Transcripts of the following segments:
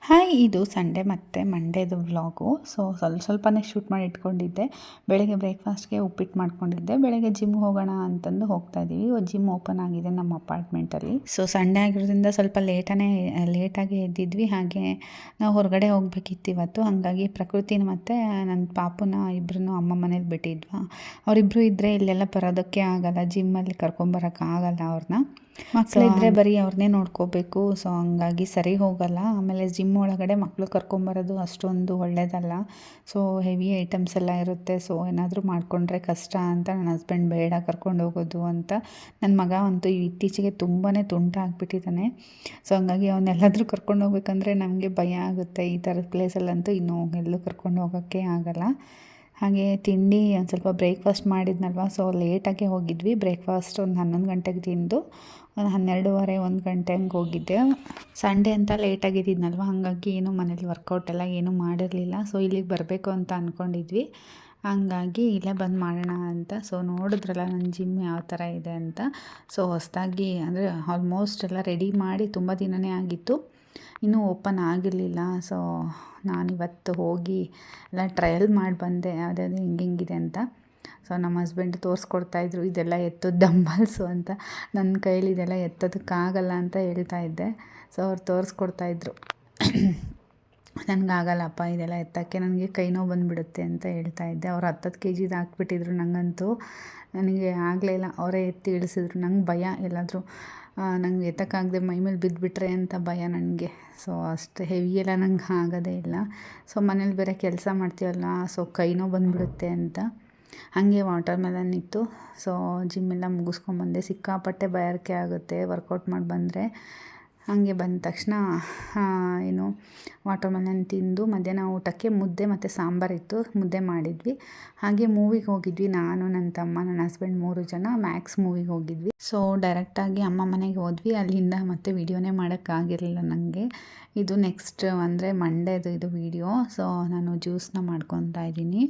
Hi, ಇದು Sunday ಮತ್ತು ಮಂಡೇದು vlog. ಸ್ವಲ್ಪನೇ ಶೂಟ್ ಮಾಡಿ ಇಟ್ಕೊಂಡಿದ್ದೆ. ಬೆಳಗ್ಗೆ ಬ್ರೇಕ್ಫಾಸ್ಟ್ಗೆ ಉಪ್ಪಿಟ್ಟು ಮಾಡ್ಕೊಂಡಿದ್ದೆ. ಬೆಳಗ್ಗೆ ಜಿಮ್ ಹೋಗೋಣ ಅಂತಂದು ಹೋಗ್ತಾಯಿದ್ದೀವಿ. ಜಿಮ್ ಓಪನ್ ಆಗಿದೆ ನಮ್ಮ ಅಪಾರ್ಟ್ಮೆಂಟಲ್ಲಿ. ಸಂಡೇ ಆಗಿರೋದ್ರಿಂದ ಸ್ವಲ್ಪ ಲೇಟಾಗಿ ಎದ್ದಿದ್ವಿ. ಹಾಗೆ ನಾವು ಹೊರಗಡೆ ಹೋಗ್ಬೇಕಿತ್ತು ಇವತ್ತು. ಹಾಗಾಗಿ ಪ್ರಕೃತಿನ ಮತ್ತು ನನ್ನ ಪಾಪುನ ಇಬ್ಬರನ್ನೂ ಅಮ್ಮ ಮನೇಲಿ ಬಿಟ್ಟಿದ್ವಾ. ಅವರಿಬ್ಬರು ಇದ್ದರೆ ಇಲ್ಲೆಲ್ಲ ಬರೋದಕ್ಕೆ ಆಗಲ್ಲ, ಜಿಮ್ಮಲ್ಲಿ ಕರ್ಕೊಂಬರೋಕ್ಕಾಗಲ್ಲ ಅವ್ರನ್ನ. ಮಕ್ಕಳಿದ್ರೆ ಬರೀ ಅವ್ರನ್ನೇ ನೋಡ್ಕೋಬೇಕು. ಹಂಗಾಗಿ ಸರಿ ಹೋಗಲ್ಲ. ಆಮೇಲೆ ಜಿಮ್ ಒಳಗಡೆ ಮಕ್ಕಳು ಕರ್ಕೊಂಬರೋದು ಅಷ್ಟೊಂದು ಒಳ್ಳೆಯದಲ್ಲ. ಹೆವಿ ಐಟಮ್ಸ್ ಎಲ್ಲ ಇರುತ್ತೆ. ಏನಾದರೂ ಮಾಡಿಕೊಂಡ್ರೆ ಕಷ್ಟ ಅಂತ ನನ್ನ ಹಸ್ಬೆಂಡ್ ಬೇಡ ಕರ್ಕೊಂಡು ಹೋಗೋದು ಅಂತ. ನನ್ನ ಮಗ ಅಂತೂ ಇತ್ತೀಚೆಗೆ ತುಂಬಾ ತುಂಟಾಗಿಬಿಟ್ಟಿದ್ದಾನೆ. ಹಂಗಾಗಿ ಅವನ್ನೆಲ್ಲಾದರೂ ಕರ್ಕೊಂಡು ಹೋಗ್ಬೇಕಂದ್ರೆ ನಮಗೆ ಭಯ ಆಗುತ್ತೆ. ಈ ಥರದ ಪ್ಲೇಸಲ್ಲಂತೂ ಇನ್ನೂ ಎಲ್ಲೂ ಕರ್ಕೊಂಡು ಹೋಗೋಕ್ಕೆ ಆಗಲ್ಲ. ಹಾಗೆ ತಿಂಡಿ ಒಂದು ಸ್ವಲ್ಪ ಬ್ರೇಕ್ಫಾಸ್ಟ್ ಮಾಡಿದ್ನಲ್ವ, ಲೇಟಾಗೆ ಹೋಗಿದ್ವಿ. ಬ್ರೇಕ್ಫಾಸ್ಟ್ ಒಂದು 11 ಗಂಟೆಗೆ ತಿಂದು ಒಂದು 12:30 1 ಗಂಟೆ ಹಂಗೆ ಹೋಗಿದ್ದೆ. ಸಂಡೇ ಅಂತ ಲೇಟಾಗಿದ್ದಿದ್ನಲ್ವ, ಹಾಗಾಗಿ ಏನು ಮನೇಲಿ ವರ್ಕೌಟ್ ಎಲ್ಲ ಏನೂ ಮಾಡಿರಲಿಲ್ಲ. ಇಲ್ಲಿಗೆ ಬರಬೇಕು ಅಂತ ಅಂದ್ಕೊಂಡಿದ್ವಿ. ಹಂಗಾಗಿ ಇಲ್ಲೇ ಬಂದು ಮಾಡೋಣ ಅಂತ. ನೋಡಿದ್ರಲ್ಲ ನನ್ನ ಜಿಮ್ ಯಾವ ಥರ ಇದೆ ಅಂತ. ಹೊಸದಾಗಿ ಅಂದರೆ ಆಲ್ಮೋಸ್ಟ್ ಎಲ್ಲ ರೆಡಿ ಮಾಡಿ ತುಂಬ ದಿನವೇ ಆಗಿತ್ತು, ಇನ್ನೂ ಓಪನ್ ಆಗಿರಲಿಲ್ಲ. ನಾನಿವತ್ತು ಹೋಗಿ ಎಲ್ಲ ಟ್ರಯಲ್ ಮಾಡಿ ಬಂದೆ, ಯಾವುದ್ಯಾವುದು ಹೆಂಗಿದೆ ಅಂತ. ನಮ್ಮ ಹಸ್ಬೆಂಡ್ ತೋರಿಸ್ಕೊಡ್ತಾಯಿದ್ರು, ಇದೆಲ್ಲ ಎತ್ತೋದು ಡಂಬಲ್ಸು ಅಂತ. ನನ್ನ ಕೈಲಿ ಇದೆಲ್ಲ ಎತ್ತೋದಕ್ಕಾಗಲ್ಲ ಅಂತ ಹೇಳ್ತಾಯಿದ್ದೆ. ಅವ್ರು ತೋರಿಸ್ಕೊಡ್ತಾಯಿದ್ರು. ನನಗಾಗಲ್ಲಪ್ಪ ಇದೆಲ್ಲ ಎತ್ತೋಕ್ಕೆ, ನನಗೆ ಕೈ ನೋವು ಬಂದುಬಿಡುತ್ತೆ ಅಂತ ಹೇಳ್ತಾಯಿದ್ದೆ. ಅವ್ರು 10 kgದು ಹಾಕ್ಬಿಟ್ಟಿದ್ರು. ನನಗೆ ಆಗಲೇ ಇಲ್ಲ. ಅವರೇ ಎತ್ತಿ ಇಳಿಸಿದ್ರು. ನಂಗೆ ಭಯ, ಎಲ್ಲಾದರೂ ನಂಗೆ ಎತ್ತಕ್ಕಾಗದೆ ಮೈಮೇಲೆ ಬಿದ್ದುಬಿಟ್ರೆ ಅಂತ ಭಯ ನನಗೆ. ಅಷ್ಟು ಹೆವಿ ಎಲ್ಲ ನಂಗೆ ಆಗೋದೇ ಇಲ್ಲ. ಮನೇಲಿ ಬೇರೆ ಕೆಲಸ ಮಾಡ್ತೀವಲ್ಲ, ಕೈ ನೋವು ಬಂದುಬಿಡುತ್ತೆ ಅಂತ. ಹಾಗೆ ವಾಟರ್ ಮೆಲನ್ ಇತ್ತು. ಜಿಮ್ಮೆಲ್ಲ ಮುಗಿಸ್ಕೊಂಬಂದೆ. ಸಿಕ್ಕಾಪಟ್ಟೆ ಬಾಯಾರಿಕೆ ಆಗುತ್ತೆ ವರ್ಕೌಟ್ ಮಾಡಿ ಬಂದರೆ. ಹಾಗೆ ಬಂದ ತಕ್ಷಣ ವಾಟರ್ ಮೆಲನ್ ತಿಂದು ಮಧ್ಯಾಹ್ನ ಊಟಕ್ಕೆ ಮುದ್ದೆ ಮತ್ತು ಸಾಂಬಾರಿತ್ತು, ಮುದ್ದೆ ಮಾಡಿದ್ವಿ. ಹಾಗೆ ಮೂವಿಗೆ ಹೋಗಿದ್ವಿ. ನಾನು, ನನ್ನ ತಮ್ಮ, ನನ್ನ ಹಸ್ಬೆಂಡ್ 3 ಜನ ಮ್ಯಾಕ್ಸ್ ಮೂವಿಗೆ ಹೋಗಿದ್ವಿ. ಡೈರೆಕ್ಟಾಗಿ ಅಮ್ಮ ಮನೆಗೆ ಹೋದ್ವಿ. ಅಲ್ಲಿಂದ ಮತ್ತೆ ವೀಡಿಯೋನೇ ಮಾಡೋಕ್ಕಾಗಿರಲಿಲ್ಲ ನನಗೆ. ಇದು ನೆಕ್ಸ್ಟ್ ಅಂದರೆ ಮಂಡೇದು ಇದು ವೀಡಿಯೋ. ನಾನು ಜ್ಯೂಸನ್ನ ಮಾಡ್ಕೊತಾ ಇದ್ದೀನಿ.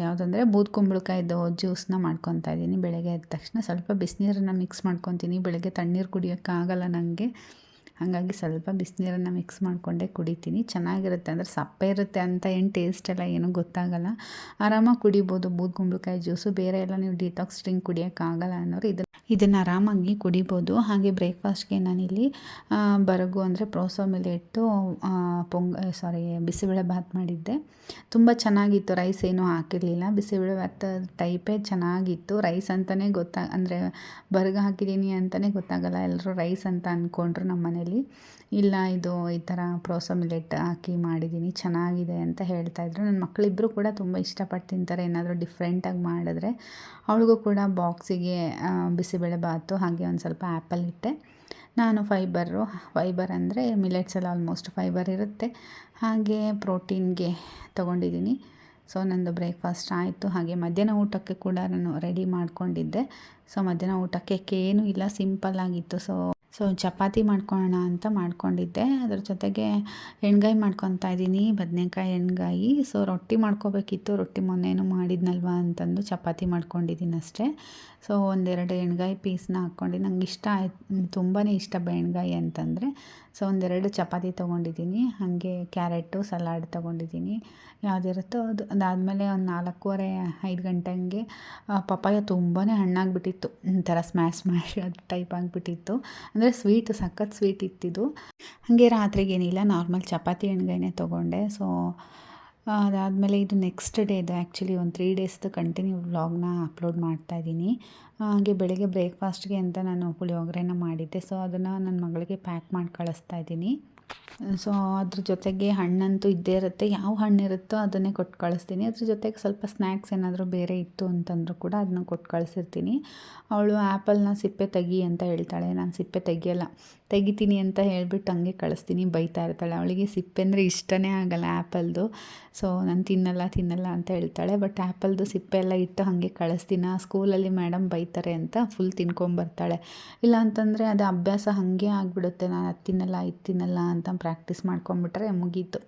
ಯಾವುದಂದರೆ ಬೂದ್ಕುಂಬಳಕಾಯ್ದು ಜ್ಯೂಸನ್ನ ಮಾಡ್ಕೊತಾ ಇದ್ದೀನಿ. ಬೆಳಗ್ಗೆ ಎದ್ದ ತಕ್ಷಣ ಸ್ವಲ್ಪ ಬಿಸಿನೀರನ್ನು ಮಿಕ್ಸ್ ಮಾಡ್ಕೊತೀನಿ. ಬೆಳಗ್ಗೆ ತಣ್ಣೀರು ಕುಡಿಯೋಕ್ಕಾಗಲ್ಲ ನನಗೆ. ಹಾಗಾಗಿ ಸ್ವಲ್ಪ ಬಿಸಿನೀರನ್ನು ಮಿಕ್ಸ್ ಮಾಡಿಕೊಂಡೇ ಕುಡಿತೀನಿ. ಚೆನ್ನಾಗಿರುತ್ತೆ. ಅಂದರೆ ಸಪ್ಪೆ ಇರುತ್ತೆ ಅಂತ ಏನು ಟೇಸ್ಟ್ ಎಲ್ಲ ಏನೂ ಗೊತ್ತಾಗಲ್ಲ. ಆರಾಮಾಗಿ ಕುಡಿಬೋದು ಬೂದ್ಕುಂಬಳಕಾಯಿ ಜ್ಯೂಸು. ಬೇರೆ ಎಲ್ಲ ನೀವು ಡಿಟಾಕ್ಸ್ ಡ್ರಿಂಕ್ ಕುಡಿಯೋಕ್ಕಾಗಲ್ಲ ಅನ್ನೋರು ಇದನ್ನು ಆರಾಮಾಗಿ ಕುಡಿಬೋದು. ಹಾಗೆ ಬ್ರೇಕ್ಫಾಸ್ಟ್ಗೆ ನಾನಿಲ್ಲಿ ಬರಗು ಅಂದರೆ ಪ್ರೋಸೋ ಮಿಲೆಟ್ಟು ಬಿಸಿಬೇಳೆ ಭಾತ್ ಮಾಡಿದ್ದೆ. ತುಂಬ ಚೆನ್ನಾಗಿತ್ತು. ರೈಸ್ ಏನೂ ಹಾಕಿರಲಿಲ್ಲ. ಬಿಸಿಬೇಳೆ ಭಾತ್ ಟೈಪೇ ಚೆನ್ನಾಗಿತ್ತು. ರೈಸ್ ಅಂತಲೇ ಅಂದರೆ ಬರಗು ಹಾಕಿದ್ದೀನಿ ಅಂತಲೇ ಗೊತ್ತಾಗಲ್ಲ. ಎಲ್ಲರೂ ರೈಸ್ ಅಂತ ಅಂದ್ಕೊಂಡ್ರು ನಮ್ಮ ಮನೇಲಿ. ಇಲ್ಲ, ಇದು ಈ ಥರ ಪ್ರೋಸೋ ಮಿಲೆಟ್ ಹಾಕಿ ಮಾಡಿದ್ದೀನಿ, ಚೆನ್ನಾಗಿದೆ ಅಂತ ಹೇಳ್ತಾಯಿದ್ರು. ನನ್ನ ಮಕ್ಕಳಿಬ್ಬರು ಕೂಡ ತುಂಬ ಇಷ್ಟಪಟ್ಟು ತಿಂತಾರೆ ಏನಾದರೂ ಡಿಫ್ರೆಂಟಾಗಿ ಮಾಡಿದ್ರೆ. ಅವಳಿಗೂ ಕೂಡ ಬಾಕ್ಸಿಗೆ ಬಿಸಿಬೇಳೆ ಭಾತು ಹಾಗೆ ಒಂದು ಸ್ವಲ್ಪ ಆ್ಯಪಲ್ ಇಟ್ಟೆ. ನಾನು ಫೈಬರ್ ಅಂದರೆ ಮಿಲೆಟ್ಸಲ್ಲಿ ಆಲ್ಮೋಸ್ಟ್ ಫೈಬರ್ ಇರುತ್ತೆ. ಹಾಗೆ ಪ್ರೋಟೀನ್ಗೆ ತೊಗೊಂಡಿದ್ದೀನಿ. ನಂದು ಬ್ರೇಕ್ಫಾಸ್ಟ್ ಆಯಿತು. ಹಾಗೆ ಮಧ್ಯಾಹ್ನ ಊಟಕ್ಕೆ ಕೂಡ ನಾನು ರೆಡಿ ಮಾಡ್ಕೊಂಡಿದ್ದೆ. ಮಧ್ಯಾಹ್ನ ಊಟಕ್ಕೆ ಏನೂ ಇಲ್ಲ, ಸಿಂಪಲ್ಲಾಗಿತ್ತು. ಚಪಾತಿ ಮಾಡ್ಕೊಳ್ಳೋಣ ಅಂತ ಮಾಡ್ಕೊಂಡಿದ್ದೆ. ಅದ್ರ ಜೊತೆಗೆ ಎಣ್ಗಾಯಿ ಮಾಡ್ಕೊತಾ ಇದ್ದೀನಿ, ಬದನೇಕಾಯಿ ಎಣ್ಗಾಯಿ. ರೊಟ್ಟಿ ಮಾಡ್ಕೋಬೇಕಿತ್ತು. ರೊಟ್ಟಿ ಮೊನ್ನೆನೂ ಮಾಡಿದ್ನಲ್ವ ಅಂತಂದು ಚಪಾತಿ ಮಾಡ್ಕೊಂಡಿದ್ದೀನಿ ಅಷ್ಟೇ. ಒಂದೆರಡು ಎಣ್ಗಾಯಿ ಪೀಸ್ನ ಹಾಕ್ಕೊಂಡು ನಂಗೆ ಇಷ್ಟ ಆಯ್ತು, ತುಂಬಾ ಇಷ್ಟ ಎಣ್ಗಾಯಿ ಅಂತಂದರೆ. ಒಂದೆರಡು ಚಪಾತಿ ತೊಗೊಂಡಿದ್ದೀನಿ. ಹಾಗೆ ಕ್ಯಾರೆಟು ಸಲಾಡ್ ತೊಗೊಂಡಿದ್ದೀನಿ. ಯಾವುದಿರುತ್ತೋ ಅದು. ಅದಾದಮೇಲೆ ಒಂದು 4:15 5 ಗಂಟೆ ಹಂಗೆ ಪಪ್ಪಾಯ ತುಂಬಾ ಹಣ್ಣಾಗಿಬಿಟ್ಟಿತ್ತು. ಒಂಥರ ಸ್ಮ್ಯಾಶ್ ಟೈಪ್ ಆಗಿಬಿಟ್ಟಿತ್ತು. ಅಂದರೆ ಸ್ವೀಟು, ಸಖತ್ ಸ್ವೀಟ್ ಇತ್ತಿದು. ಹಾಗೆ ರಾತ್ರಿಗೇನಿಲ್ಲ, ನಾರ್ಮಲ್ ಚಪಾತಿ ಎಣ್ಗಾಯಿನೇ ತೊಗೊಂಡೆ. ಅದಾದಮೇಲೆ ಇದು ನೆಕ್ಸ್ಟ್ ಡೇದು ಆ್ಯಕ್ಚುಲಿ ಒಂದು 3 ಡೇಸ್ದು ಕಂಟಿನ್ಯೂ ವ್ಲಾಗ್ನ ಅಪ್ಲೋಡ್ ಮಾಡ್ತಾಯಿದ್ದೀನಿ. ಹಾಗೆ ಬೆಳಗ್ಗೆ ಬ್ರೇಕ್ಫಾಸ್ಟ್ಗೆ ಅಂತ ನಾನು ಪುಳಿಯೋಗರೆನ ಮಾಡಿದ್ದೆ. ಅದನ್ನು ನನ್ನ ಮಗಳಿಗೆ ಪ್ಯಾಕ್ ಮಾಡಿ ಕಳಿಸ್ತಾ ಇದ್ದೀನಿ. ಅದ್ರ ಜೊತೆಗೆ ಹಣ್ಣಂತೂ ಇದ್ದೇ ಇರುತ್ತೆ. ಯಾವ ಹಣ್ಣಿರುತ್ತೋ ಅದನ್ನೇ ಕೊಟ್ಟು ಕಳಿಸ್ತೀನಿ. ಅದ್ರ ಜೊತೆಗೆ ಸ್ವಲ್ಪ ಸ್ನ್ಯಾಕ್ಸ್ ಏನಾದರೂ ಬೇರೆ ಇತ್ತು ಅಂತಂದರೂ ಕೂಡ ಅದನ್ನ ಕೊಟ್ಟು ಕಳಿಸಿರ್ತೀನಿ. ಅವಳು ಆ್ಯಪಲ್ನ ಸಿಪ್ಪೆ ತೆಗಿ ಅಂತ ಹೇಳ್ತಾಳೆ. ನಾನು ಸಿಪ್ಪೆ ತೆಗಿತೀನಿ ಅಂತ ಹೇಳ್ಬಿಟ್ಟು ಹಂಗೆ ಕಳಿಸ್ತೀನಿ. ಬೈತಾ ಇರ್ತಾಳೆ. ಅವಳಿಗೆ ಸಿಪ್ಪೆ ಅಂದರೆ ಇಷ್ಟನೇ ಆಗಲ್ಲ ಆ್ಯಪಲ್ದು. ನಾನು ತಿನ್ನಲ್ಲ ಅಂತ ಹೇಳ್ತಾಳೆ. ಬಟ್ ಆ್ಯಪಲ್ದು ಸಿಪ್ಪೆ ಎಲ್ಲ ಇಟ್ಟು ಹಾಗೆ ಕಳಿಸ್ತೀನಿ. ಸ್ಕೂಲಲ್ಲಿ ಮೇಡಮ್ ಬೈತಾರೆ ಅಂತ ಫುಲ್ ತಿನ್ಕೊಂಬರ್ತಾಳೆ. ಇಲ್ಲ ಅಂತಂದರೆ ಅದು ಅಭ್ಯಾಸ ಹಾಗೆ ಆಗಿಬಿಡುತ್ತೆ. ನಾನು ಅದು ತಿನ್ನಲ್ಲ ಅಂತ ಪ್ರಾಕ್ಟೀಸ್ ಮಾಡ್ಕೊಂಬಿಟ್ರೆ ಮುಗೀತು.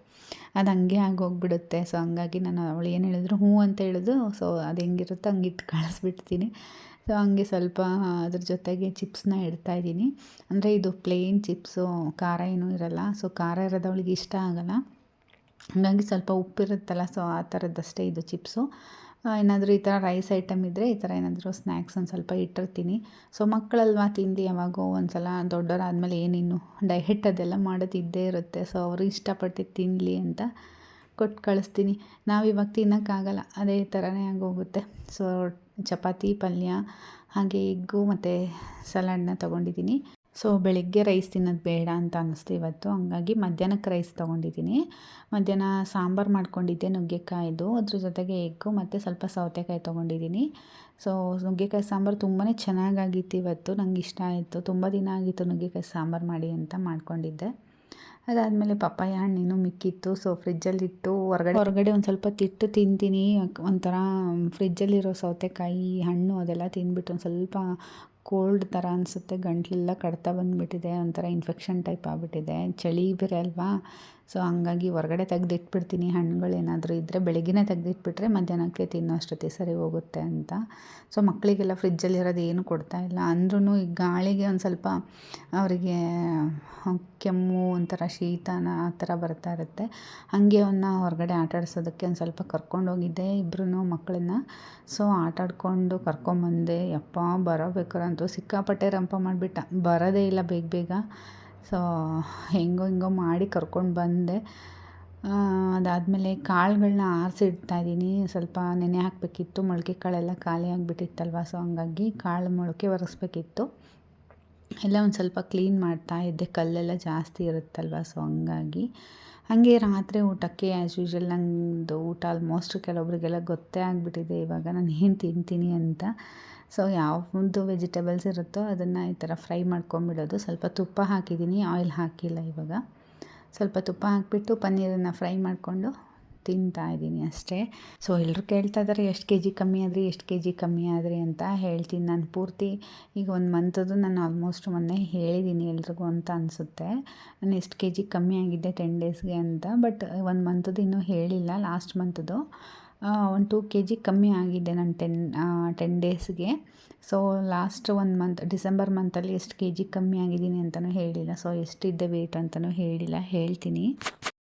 ಅದು ಹಂಗೆ ಆಗೋಗ್ಬಿಡುತ್ತೆ. ಹಂಗಾಗಿ ನಾನು ಅವಳು ಏನು ಹೇಳಿದ್ರು ಹ್ಞೂ ಅಂತ ಹೇಳೋದು. ಅದು ಹೆಂಗಿರುತ್ತೋ ಹಂಗೆ ಇಟ್ಟು ಕಳಿಸ್ಬಿಡ್ತೀನಿ. ಸೊ ಹಂಗೆ ಸ್ವಲ್ಪ ಅದ್ರ ಜೊತೆಗೆ ಚಿಪ್ಸ್ನ ಇಡ್ತಾಯಿದ್ದೀನಿ. ಅಂದರೆ ಇದು ಪ್ಲೇನ್ ಚಿಪ್ಸು, ಖಾರ ಏನೂ ಇರಲ್ಲ. ಸೊ ಖಾರ ಇರೋದು ಅವಳಿಗೆ ಇಷ್ಟ ಆಗಲ್ಲ. ಹಾಗಾಗಿ ಸ್ವಲ್ಪ ಉಪ್ಪಿರುತ್ತಲ್ಲ, ಸೊ ಆ ಥರದ್ದಷ್ಟೇ ಇದು ಚಿಪ್ಸು. ಏನಾದರೂ ಈ ಥರ ರೈಸ್ ಐಟಮ್ ಇದ್ದರೆ ಈ ಥರ ಏನಾದರೂ ಸ್ನ್ಯಾಕ್ಸ್ ಒಂದು ಸ್ವಲ್ಪ ಇಟ್ಟಿರ್ತೀನಿ. ಸೊ ಮಕ್ಕಳಲ್ವಾ ತಿಂಡಿ ಯಾವಾಗೋ ಒಂದು ಸಲ, ದೊಡ್ಡವರಾದಮೇಲೆ ಏನಿನ್ನು ಡಯಟ್ ಅದೆಲ್ಲ ಮಾಡೋದು ಇದ್ದೇ ಇರುತ್ತೆ. ಸೊ ಅವರು ಇಷ್ಟಪಟ್ಟು ತಿನ್ನಲಿ ಅಂತ ಕೊಟ್ಟು ಕಳಿಸ್ತೀನಿ. ನಾವಿವಾಗ ತಿನ್ನೋಕ್ಕಾಗಲ್ಲ, ಅದೇ ಥರನೇ ಆಗೋಗುತ್ತೆ. ಸೊ ಚಪಾತಿ, ಪಲ್ಯ, ಹಾಗೆ ಎಗ್ಗು ಮತ್ತು ಸಲಾಡ್ನ ತೊಗೊಂಡಿದ್ದೀನಿ. ಸೊ ಬೆಳಗ್ಗೆ ರೈಸ್ ತಿನ್ನೋದು ಬೇಡ ಅಂತ ಅನ್ನಿಸ್ತು ಇವತ್ತು. ಹಂಗಾಗಿ ಮಧ್ಯಾಹ್ನಕ್ಕೆ ರೈಸ್ ತೊಗೊಂಡಿದ್ದೀನಿ. ಮಧ್ಯಾಹ್ನ ಸಾಂಬಾರು ಮಾಡ್ಕೊಂಡಿದ್ದೆ ನುಗ್ಗೆಕಾಯಿದು, ಅದ್ರ ಜೊತೆಗೆ ಎಗ್ಗು ಮತ್ತು ಸ್ವಲ್ಪ ಸೌತೆಕಾಯಿ ತೊಗೊಂಡಿದ್ದೀನಿ. ಸೊ ನುಗ್ಗೆಕಾಯಿ ಸಾಂಬಾರು ತುಂಬಾ ಚೆನ್ನಾಗಾಗಿತ್ತು ಇವತ್ತು, ನಂಗೆ ಇಷ್ಟ ಆಯಿತು. ತುಂಬ ದಿನ ಆಗಿತ್ತು ನುಗ್ಗೆಕಾಯಿ ಸಾಂಬಾರು ಮಾಡಿ ಅಂತ ಮಾಡ್ಕೊಂಡಿದ್ದೆ. ಅದಾದಮೇಲೆ ಪಪ್ಪಾಯ ಹಣ್ಣಿನೂ ಮಿಕ್ಕಿತ್ತು. ಸೊ ಫ್ರಿಜ್ಜಲ್ಲಿಟ್ಟು ಹೊರಗಡೆ ಒಂದು ಸ್ವಲ್ಪ ತಿಟ್ಟು ತಿಂತೀನಿ. ಒಂಥರ ಫ್ರಿಜ್ಜಲ್ಲಿರೋ ಸೌತೆಕಾಯಿ ಹಣ್ಣು ಅದೆಲ್ಲ ತಿಂದ್ಬಿಟ್ಟು ಒಂದು ಸ್ವಲ್ಪ ಕೋಲ್ಡ್ ಥರ ಅನಿಸುತ್ತೆ. ಗಂಟಲೆಲ್ಲ ಕಡ್ತಾ ಬಂದುಬಿಟ್ಟಿದೆ, ಒಂಥರ ಇನ್ಫೆಕ್ಷನ್ ಟೈಪ್ ಆಗಿಬಿಟ್ಟಿದೆ. ಚಳಿ ಬೇರೆ ಅಲ್ವಾ. ಸೊ ಹಂಗಾಗಿ ಹೊರಗಡೆ ತೆಗೆದಿಟ್ಬಿಡ್ತೀನಿ. ಹಣ್ಣುಗಳೇನಾದರೂ ಇದ್ದರೆ ಬೆಳಗ್ಗೆನೇ ತೆಗೆದಿಟ್ಬಿಟ್ರೆ ಮಧ್ಯಾಹ್ನಕ್ಕೆ ತಿನ್ನೋ ಅಷ್ಟೊತ್ತಿಗೆ ಸರಿ ಹೋಗುತ್ತೆ ಅಂತ. ಸೊ ಮಕ್ಕಳಿಗೆಲ್ಲ ಫ್ರಿಜ್ಜಲ್ಲಿರೋದು ಏನು ಕೊಡ್ತಾಯಿಲ್ಲ. ಅಂದ್ರೂ ಈ ಗಾಳಿಗೆ ಒಂದು ಸ್ವಲ್ಪ ಅವರಿಗೆ ಕೆಮ್ಮು, ಒಂಥರ ಶೀತನ ಆ ಥರ ಬರ್ತಾ ಇರುತ್ತೆ. ಹಾಗೆ ಅವನ್ನ ಹೊರಗಡೆ ಆಟಾಡ್ಸೋದಕ್ಕೆ ಒಂದು ಸ್ವಲ್ಪ ಕರ್ಕೊಂಡೋಗಿದ್ದೆ ಇಬ್ಬರೂ ಮಕ್ಕಳನ್ನ. ಸೊ ಆಟಾಡಿಕೊಂಡು ಕರ್ಕೊಂಬಂದೆ. ಯಪ್ಪ ಬರಬೇಕಾರಂತೂ ಸಿಕ್ಕಾಪಟ್ಟೆ ರಂಪ ಮಾಡಿಬಿಟ್ಟ, ಬರೋದೇ ಇಲ್ಲ ಬೇಗ. ಸೊ ಹೆಂಗೋ ಮಾಡಿ ಕರ್ಕೊಂಡು ಬಂದೆ. ಅದಾದಮೇಲೆ ಕಾಳುಗಳನ್ನ ಆರಿಸಿಡ್ತಾಯಿದ್ದೀನಿ. ಸ್ವಲ್ಪ ನೆನೆ ಹಾಕಬೇಕಿತ್ತು, ಮೊಳಕೆ ಕಾಳೆಲ್ಲ ಖಾಲಿ ಆಗಿಬಿಟ್ಟಿತ್ತಲ್ವ. ಸೊ ಹಂಗಾಗಿ ಕಾಳು ಮೊಳಕೆ ಒರೆಸ್ಬೇಕಿತ್ತು. ಎಲ್ಲ ಒಂದು ಸ್ವಲ್ಪ ಕ್ಲೀನ್ ಮಾಡ್ತಾಯಿದ್ದೆ, ಕಲ್ಲೆಲ್ಲ ಜಾಸ್ತಿ ಇರುತ್ತಲ್ವ. ಸೊ ಹಂಗಾಗಿ ಹಾಗೆ ರಾತ್ರಿ ಊಟಕ್ಕೆ ಆ್ಯಸ್ ಯೂಶ್ವಲ್ ನಂದು ಊಟ ಆಲ್ಮೋಸ್ಟ್ ಕೆಲವೊಬ್ರಿಗೆಲ್ಲ ಗೊತ್ತೇ ಆಗಿಬಿಟ್ಟಿದೆ ಇವಾಗ ನಾನು ಏನು ತಿಂತೀನಿ ಅಂತ. ಸೊ ಯಾವುದು ವೆಜಿಟೇಬಲ್ಸ್ ಇರುತ್ತೋ ಅದನ್ನು ಈ ಥರ ಫ್ರೈ ಮಾಡ್ಕೊಂಬಿಡೋದು. ಸ್ವಲ್ಪ ತುಪ್ಪ ಹಾಕಿದ್ದೀನಿ, ಆಯಿಲ್ ಹಾಕಿಲ್ಲ ಇವಾಗ. ಸ್ವಲ್ಪ ತುಪ್ಪ ಹಾಕಿಬಿಟ್ಟು ಪನ್ನೀರನ್ನು ಫ್ರೈ ಮಾಡಿಕೊಂಡು ತಿಂತಾಯಿದ್ದೀನಿ ಅಷ್ಟೇ. ಸೊ ಎಲ್ಲರೂ ಕೇಳ್ತಾ ಇದ್ದಾರೆ ಎಷ್ಟು ಕೆ ಜಿ ಕಮ್ಮಿ ಆದ್ರಿ ಅಂತ. ಹೇಳ್ತೀನಿ ನಾನು ಪೂರ್ತಿ ಈಗ 1 ಮಂತದ್ದು ನಾನು ಆಲ್ಮೋಸ್ಟ್ ಮೊನ್ನೆ ಹೇಳಿದ್ದೀನಿ ಎಲ್ರಿಗೂ ಅಂತ ಅನಿಸುತ್ತೆ. ನಾನು ಎಷ್ಟು ಕೆ ಜಿ ಕಮ್ಮಿ ಆಗಿದ್ದೆ 10 ಡೇಸ್ಗೆ ಅಂತ. ಬಟ್ 1 ಮಂತದ್ದು ಇನ್ನೂ ಹೇಳಿಲ್ಲ. ಲಾಸ್ಟ್ ಮಂತದ್ದು ಒಂದು 2 ಕೆ ಜಿ ಕಮ್ಮಿ ಆಗಿದೆ ನಾನು 10 ಡೇಸ್ಗೆ. ಸೊ ಲಾಸ್ಟ್ 1 ಮಂತ್ ಡಿಸೆಂಬರ್ ಮಂತಲ್ಲಿ ಎಷ್ಟು ಕೆ ಜಿ ಕಮ್ಮಿ ಆಗಿದ್ದೀನಿ ಅಂತಲೂ ಹೇಳಿಲ್ಲ. ಸೊ ಎಷ್ಟಿದ್ದೆ ವೆಯ್ಟ್ ಅಂತಲೂ ಹೇಳಿಲ್ಲ, ಹೇಳ್ತೀನಿ.